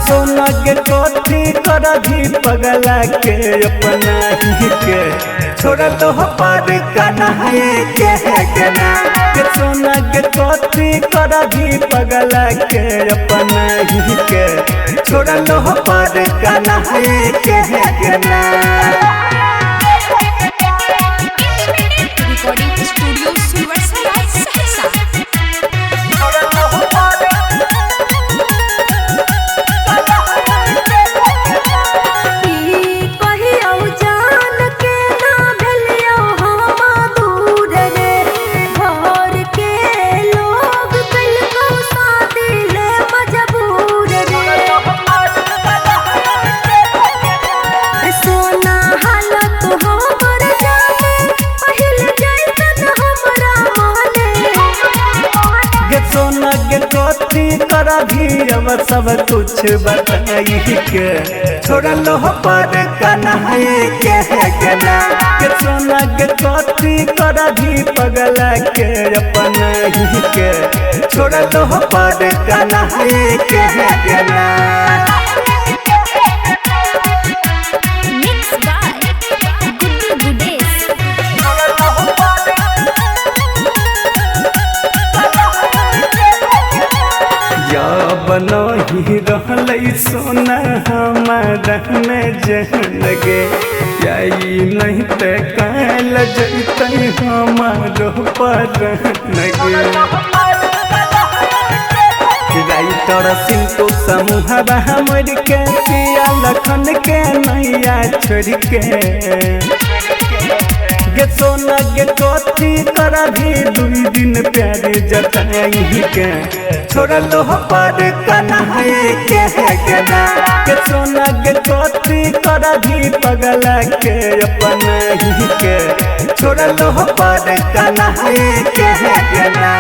सोना के कथी कर भी पगला के अपना ही के छोड़ा तो पर कन्हैया के गना के सोना के कथी कर भी पगला के अपना ही के छोड़ा तो पर कन्हैया के गना। रिकॉर्डिंग स्टूडियो सुरसरा सहसा। कर भी अब सब कुछ बताई के छोड़ा लो पर कन्हैया के गना के सोना के कथी कर भी पगला के अपना ही के छोड़ा लो पर कन्हैया के गना। बनही रहलै सोना हमारा में जहन गे यही नहीं ते काल जैते हमारो पर गे राइटर सिंटू समूह हमर के पिया लखन के नैया छोड़ के गे सोना गे कथी कर भी 2 दिन प्यारे जताई के छोड़ा लो पर कन्हैया के गना के सोना गे कथी कर भी पगला के अपना ही के छोड़ा लो पर कन्हैया के गना।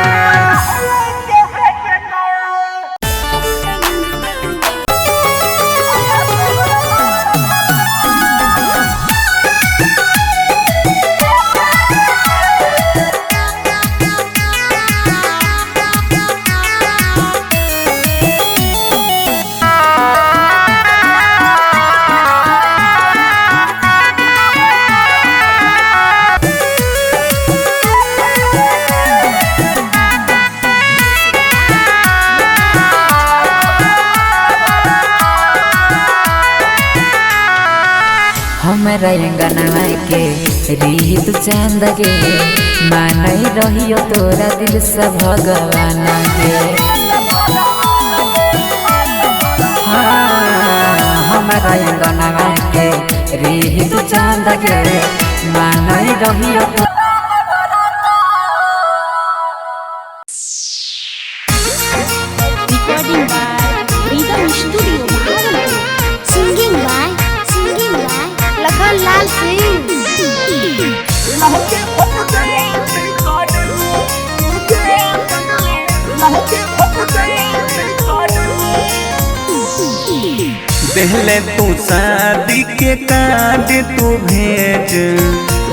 हमारा अंगनवा के रीत चांद गे मानई रहियो तोरा दिल से भगवान गे। हमारा अंगनवा के रीत चांद गे मानई रहियो recording by rhythm studio singing by Lakhan Lal Singh. देहले तू शादी के कार्ड तू भेज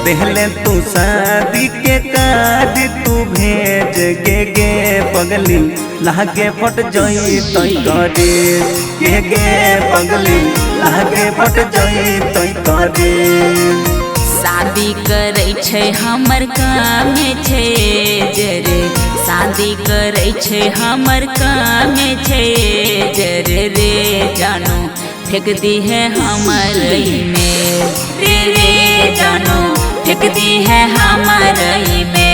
देहले तू शादी के कार्ड तू भेज गे पगली लागे फट जई तई करे गे पगली लागे फट जई तई करे। शादी करे छे हमर काम छे जरे शादी करे छे हमर काम छे जरे रे जानो फेंक दी है हमर में रे जानो फेंक दी है हमर में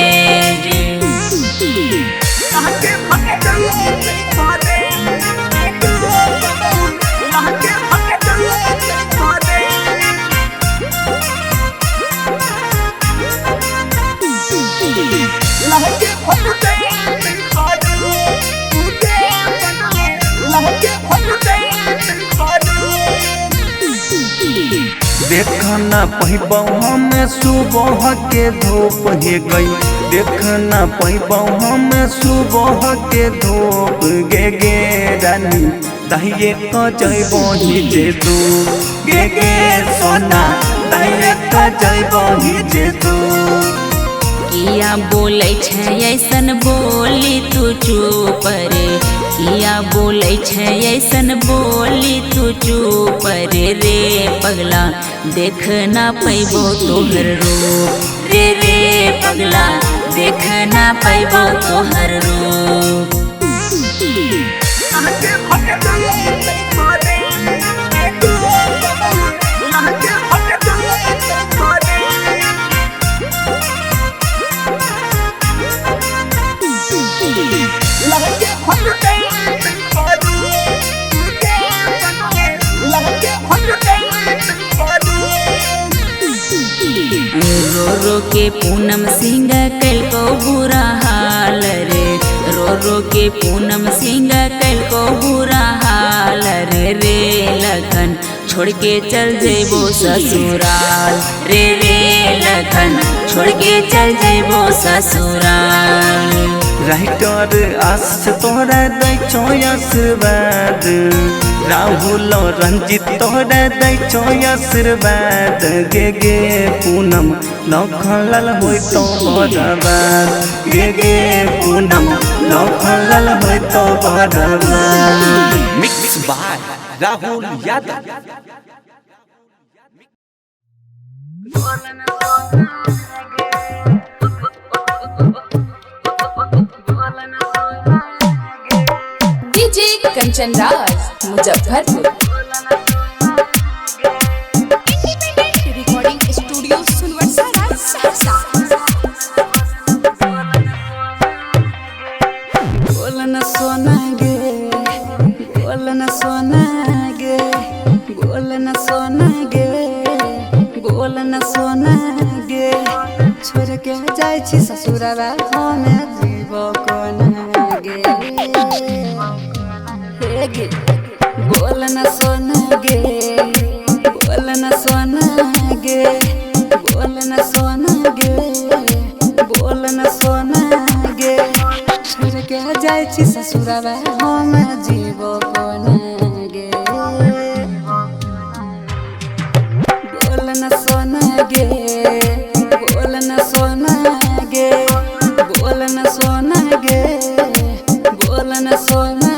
देखना पहिबऊ हमें सुबह के धूप हे गई देखना पहिबऊ हमें सुबह के धूप गे रानी दहिए कजबही जे तू गे सोना दहिए कजबही जे तू। किया बोले छे ऐसन बोली तू चुप रे किया बोले छे ऐसन बोली तू चुप रे पगला देख ना पैबो तोहर रूप रे पगला देख ना पैबो तोहर रूप। रो रो के पूनम सिंह कल को बुरा हाल रे रो के पूनम सिंह कल को बुरा हाल रे लखन छोड़ के चल जेबो ससुराल रे लखन छोड़ के चल जेबो ससुराल। राइटर आस तोहरा दै छो आशीर्वाद राहुल रंजित तोहरा दै छो आशीर्वाद गे पूनम लखनलाल होय तो बर्बाद गे पूनम लखनलाल होय तो बर्बाद। Mix by Rahul Yadav. DJ Kanchan Raj Muzaffarpur. Recording studio Sulwarsara Saharsa. बोलन सोना गे बोलन सोना गे बोलन सोना गे बोलन सोना गे छोड़ के जाय छी ससुरवा हमे जीव कोना गे हे गे बोलन सोना गे बोलन सोना गे बोलन सोना गे बोलन सोना गे छोड़ के जाय छी ससुरवा हम जीव कोना गे बोलन सोना गे बोलन सोना गे बोलन सोना गे बोलन सोना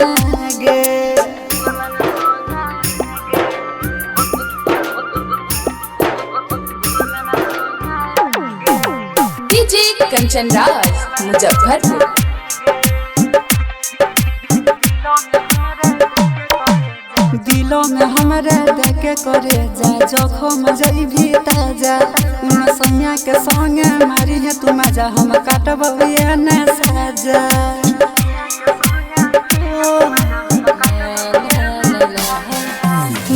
गे। डीजे कंचन राज मुजफ्फरपुर। दिलों में हमारे देखे करे जा जखम जइभी ताजा उन सैया के संगे मारी है तू मजा हम काटब ये न साजा।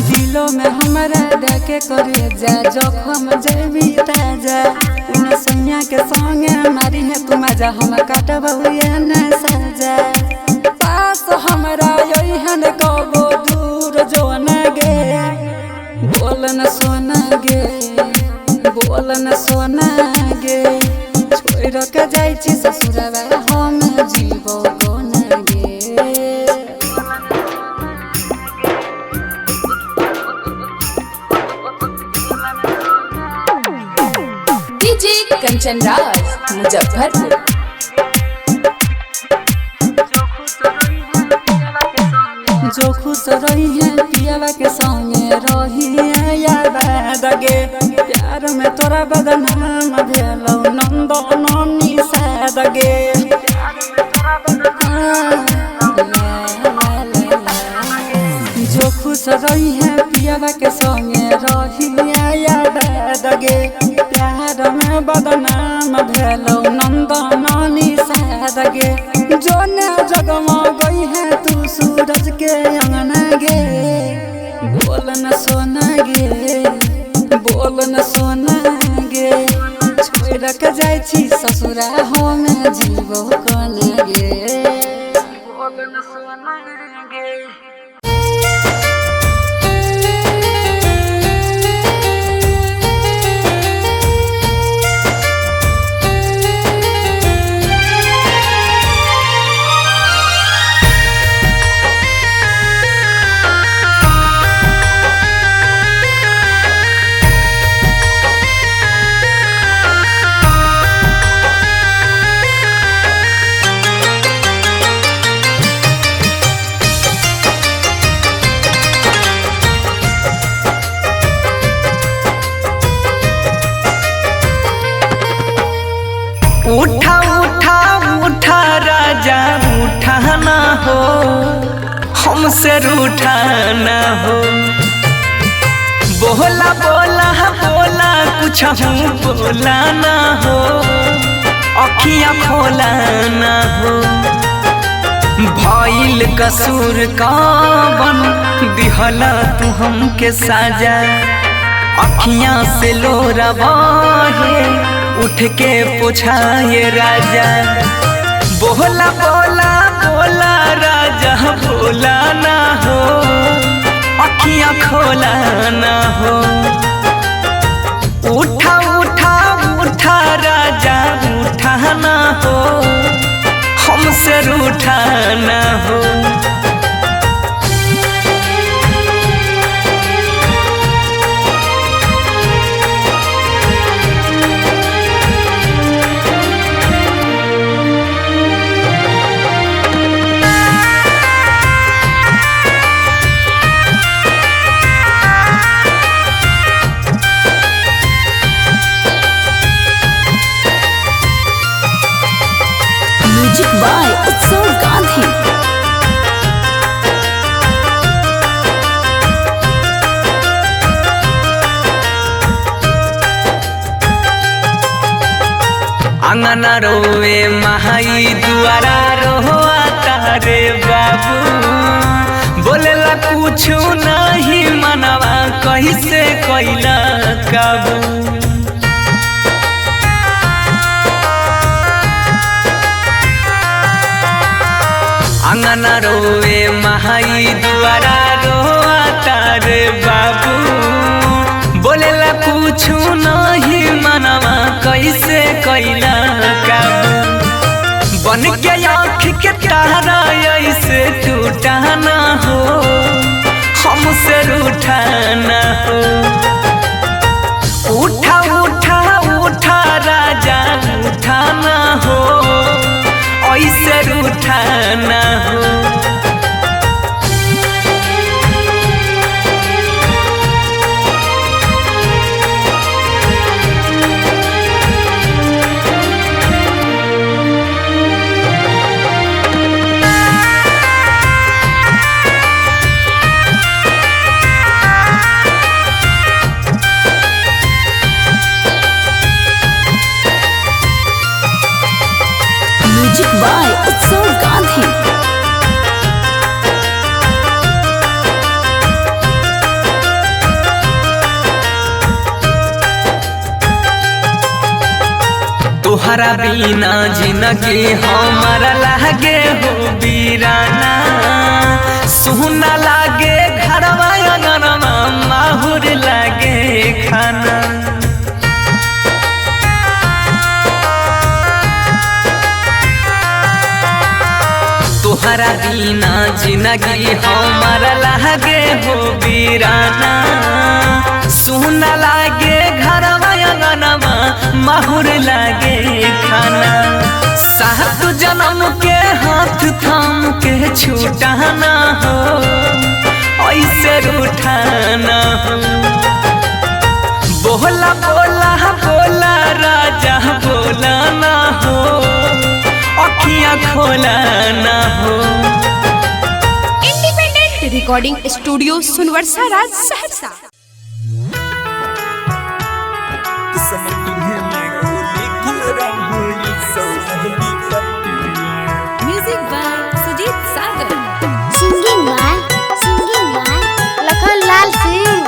दिलों में हमारे देखे करे जा जखम जइभी ताजा उन सैया के संगे मारी है तू मजा हम काटब ये न साजा। पास हमरा यही कबो दूर जोन गे बोलन सोना गे बोलन सोना गे छोड़ के जाय छी ससुरवा हम जीव कोन गे। डीजे कंचन राज मुजफ्फरपुर। जो खुश रही है पियावा के संगे रही है याद गे प्यार में तोरा बदनाम भेलौ नंदो ननी साद गे। जो खुश रही है पियावा के संगे रही है याद गे प्यार में बदनाम भेलौ नंदो ननी साद गे। जोने जगमा गई है तू सूरज के अंगना गे बोलन सोना गे बोलन सोना गे छोड़ के जाय छी ससुरा हम जीव कोन गे बोलन सोना गे। हमसे रूठा ना हो। बोला बोला बोला कुछ बोला ना हो, अखियाँ खोला ना हो। भइल कसूर कवन दिहला तू हमके साजा, अखियाँ से लोरा बहे उठ के पूछाए राजा। बोला बोला बोला राजा बोला ना हो, अखियाँ खोला ना हो। उठा उठा उठा राजा उठा ना हो, हमसे रूठा ना हो। म्यूजिक बाय उत्सव गांधी। अंगना रोवे महाई दुआरा रोआ तारे बाबू, बोलेला कुछ नहीं मनवा कैसे कैला काबू। अंगना रोवे महाई दुआरा रोआ तारे बाबू, बोलेला कुछ नहीं मनवा कैसे कैला काबू। बन के आँख के तारा ऐसे टूटा ना हो, हमसे रूठा ना हो। उठा उठा उठा राजा उठा ना हो, ऐसे रूठा ना हो। म्यूजिक बाय उत्सव गांधी। तोहरा बिना जिंदगी हमारा लागे हो वीराना, सुना लागे घरवा अंगनवा माहुर लागे खाना। तोहरा बिना जिंदगी हमारा लागे हो वीराना, सुना लागे घरवा अंगनवा माहुर लागे खाना। सात जन्म के हाथ थाम के छूटा ना हो, ऐसे रूठा ना हो। बोला बोला बोला राजा बोला ना हो, अखियाँ खोला ना हो। Independent recording studio Sunwarsha Raj Saharsa. Music by Sujeet Sagar. Singing by Lakhanlal Singh.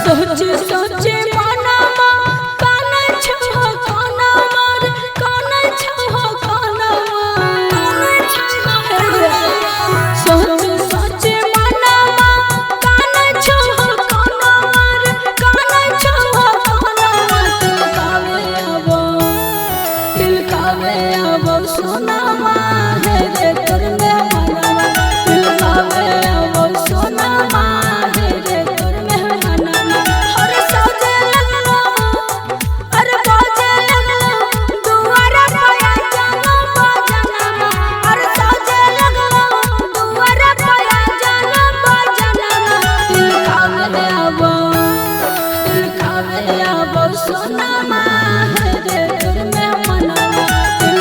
सोचे सोचे मनमा काना छो काना मार काना छो काना सोचे सोचे मनमा काना छो काना मार काना छो काना दिल कावे अब सोना माँ है रे तोर में मनवा। दिल कावे अब सोना माँ है रे तोर में मनवा। अरे सजे लगलो अरे बाजे लगलो दुआरा पाया जानो बाजनमा। अरे सजे लगलो दुआरा पाया जानो बाजनमा। दिल कावे अब सोना माँ है रे तोर में मनवा। दिल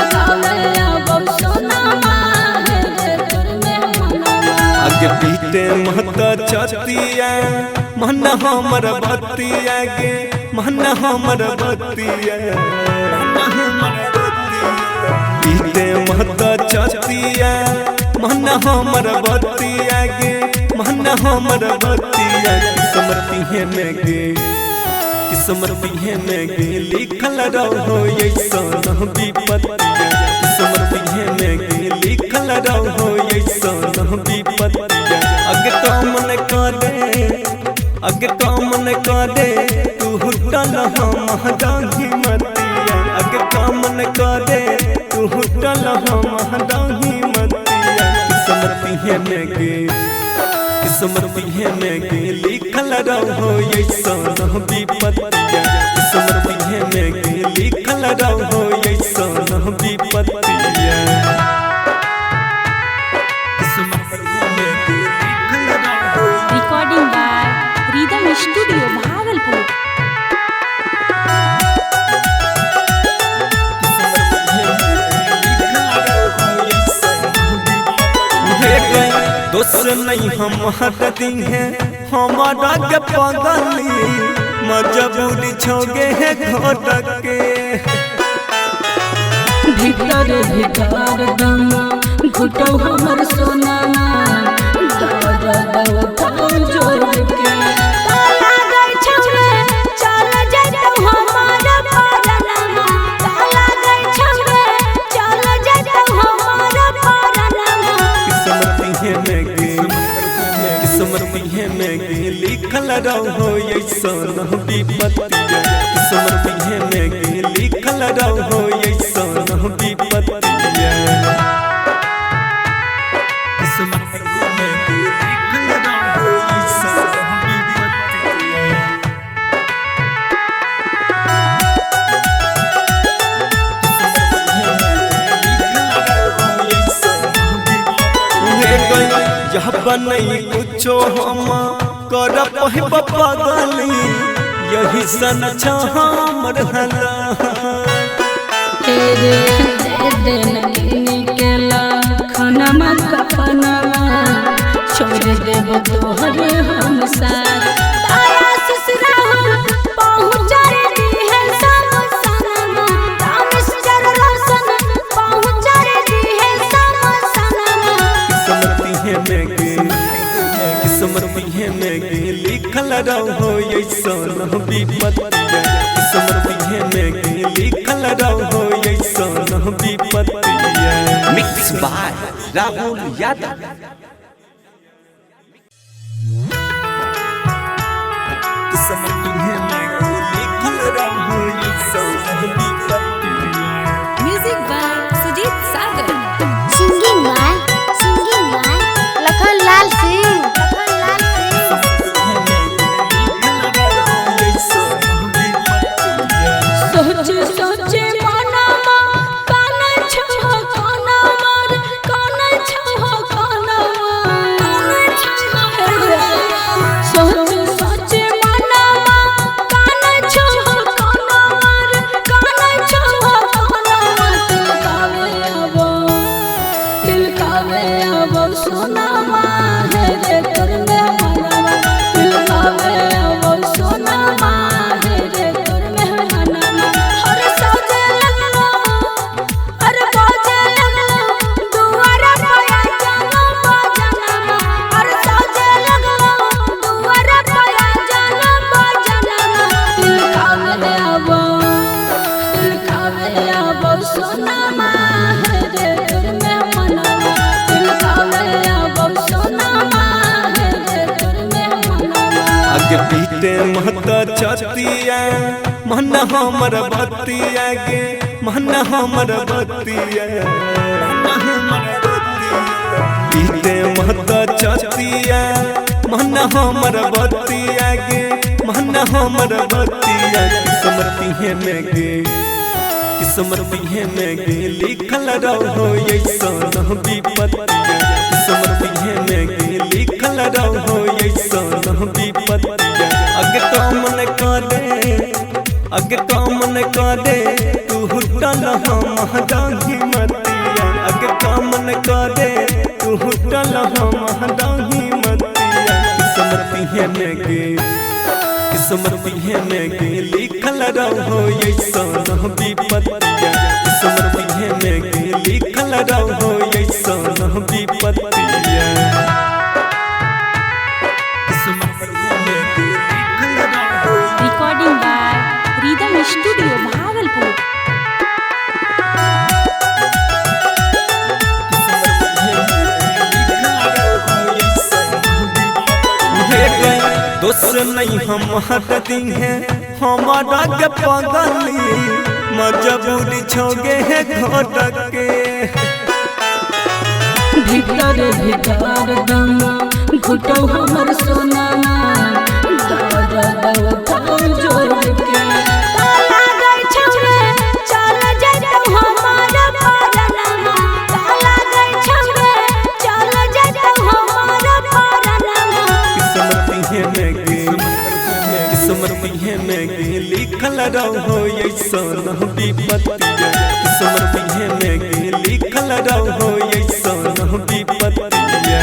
बीते मत छतिया मन हमर बतिया गे मन हमर बतिया बीते मत छतिया मन हमर बतिया गे मन हमर बतिया किस्मती में गे किस्मती में गे लिखल रहो ऐसन विपत्तिया किस्मती में गे लिखल रहो ऐसन विपत्तिया अगे काम न करे तू हुटल हम डाही मतिया अगे काम न करे तू हुटल हम डाही मतिया किस्मती में गे किस्मती में गे लिखल रहो ऐसन विपत्तिया किस्मती में गे लिखल रहो ऐसन विपत्तिया recording by rhythm studio Bhagalpur. दोस्त नहीं हम हटती हैं हमारा के पगली मजबूरी छोगे है घोटक के भीतर भीतर दम घुटो हमर सोना जोड़ के किस्मती में गे लिखल रहो ऐसन विपत्तिया किस्मती में गे लिखल रहो ऐसन विपत्तिया किस्मती में गे लिखल रहो ऐसन विपत्तिया यह बनई कुछो हम कर पगली यही सन हमर हला खनमा कपनमा छोड़ देव तोहरे हम साथ किस्मती में गे लिखल रहो ऐसन विपत्तिया किस्मती में गे लिखल रहो ऐसन विपत्तिया मिक्स बाय राहुल यादव। किस्मती में गे लिखल रहो ऐसन विपत्तिया music by Sujeet Sagar. Singing by Lakhan Lal Singh. सोचे सोचे मनमा काना छो काना मार काना छो काना सोचे सोचे मनमा काना छो काना मार काना छो काना दिल कावे अब सोना है रे तोर में मनवा दिल कावे अब सोना है रे तोर में मनवा हर सजे लगलो अरे बाजे लगलो दुआरा पाया जानो बाजना हर सजे लगलो दुआरा पाया जानो बाजना दिल कावे अब सोना है रे तोर में मनवा दिल कावे अब सोना है रे तोर में मनवा अगे बीते महत छतिया मन हमर बतिया गे मन हमर बतिया बीते महत छतिया मन हमर बतिया गे मन हमर बतिया किस्मती में गे किस्मती में गे लिखल रहो ऐसन विपत्तिया किस्मती में गे लिखल रहो ऐसन विपत्तिया अगे काम न करे तू हुटल हम डाही मतिया अगे काम न करे तू हुटल हम डाही मतिया किस्मत है में लिखल रहो ऐसन विपत्तिया किस्मत है में लिखल रहो ऐसन विपत्तिया recording by rhythm studio Bhagalpur. दोस्त नहीं हम हटती हैं हमारा के पगली मजबूरी छोगे है घोटक के भीतर भीतर दम घुटो हमर सोना जोर के किस्मत है में लिखल रहो ऐसन विपत्तिया किस्मत है में लिखल रहो ऐसन विपत्तिया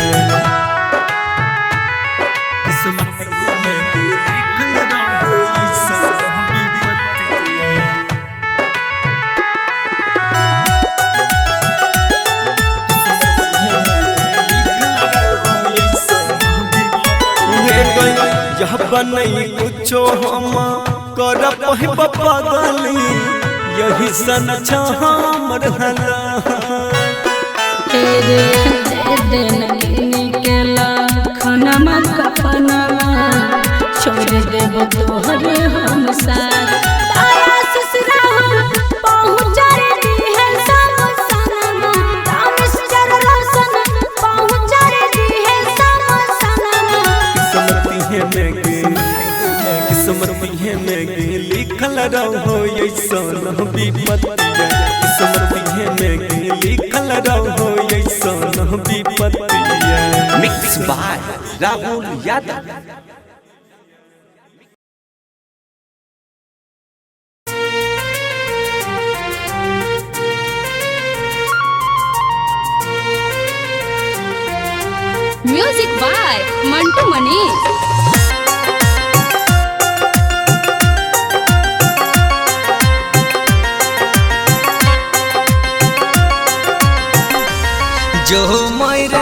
किस्मत है में लिखल रहो ऐसन विपत्तिया यह बनई कुछो हम कर पगली यही सन हमर हला खनमा कपनमा छोड़ देव तोहरे हम साथ किस्मत है में लिखल रहो ऐसन विपत्तिया किस्मत है में लिखल रहो ऐसन विपत्तिया। Mix by Rahul Yadav. Music by Mantu Manish. जो मर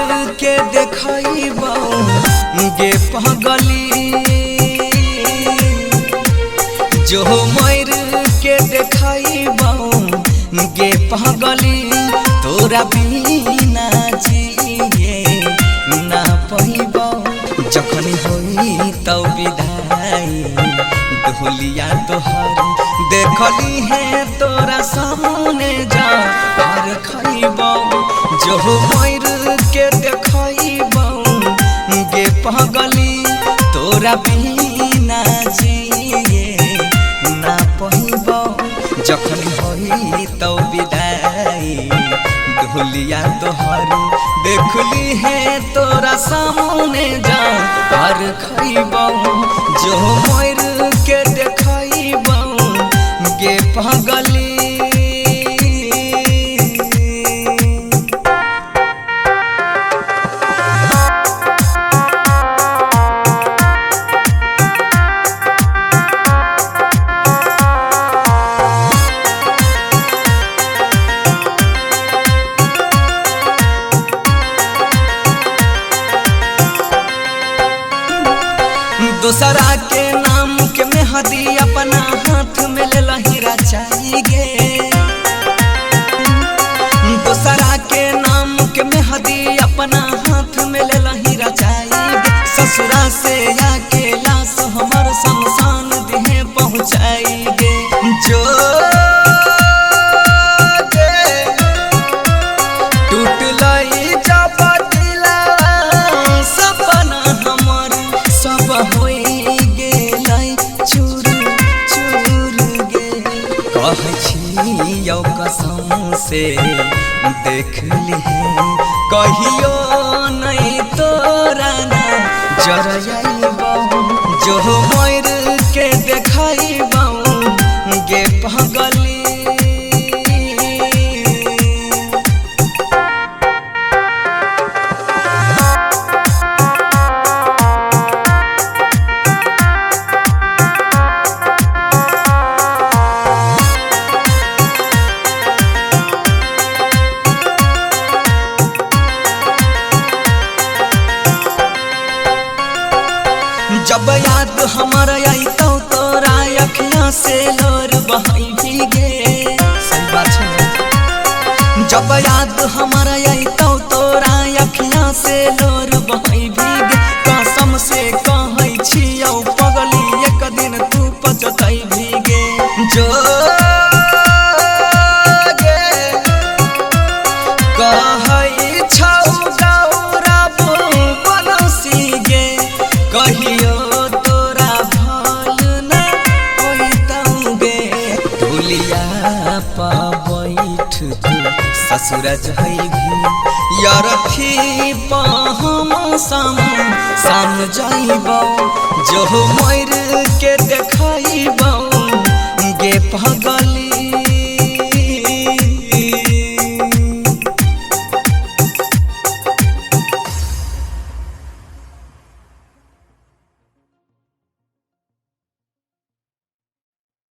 के देखइबो गे पगली जो मर के देखइबो गे पगली तोरा बिना जिए ना पइबो जखन होई तब विदाई ढोलिया तोहर देखली है तोरा सामने जा और खइबो जो मर के देखइबो गे पगली तोरा बिना जिए ना पइबो जखन होई तब विदाई ढोलिया तोहर देखली है तोरा सामने जा और खइबो जो मर के देखइबो गे पगली। दूसरा के नाम के मेहदी अपना हाथ में ले लहीरा चाहिए दूसरा के नाम के मेहदी अपना हाथ में ले लहीरा चाहिए ससुरा से आके लाश हमर शमशान देह पहुँचाएंगे जो टूट लई जब दिला सपना हमर सब होई कसम से देख ली कहियो नहीं तोरा ना जरइबो जो मर के देखइबो गे पगली। से लोर बहाई भीगे। सही बात है। जब याद हमारा आई तो तोरा अखियां से लोर बहाई भीगे। कसम से कहै छियौ पगली एक दिन तू पछताई भीगे। जो कहै छौ गौरव बनौसी गे कहियो तोरा भल न होइतौ गे। डोलिया पा बैठ तू ससुर जइभी यरथी पा हम साम जाइबौ। जो मर के देखइबौ गे पगली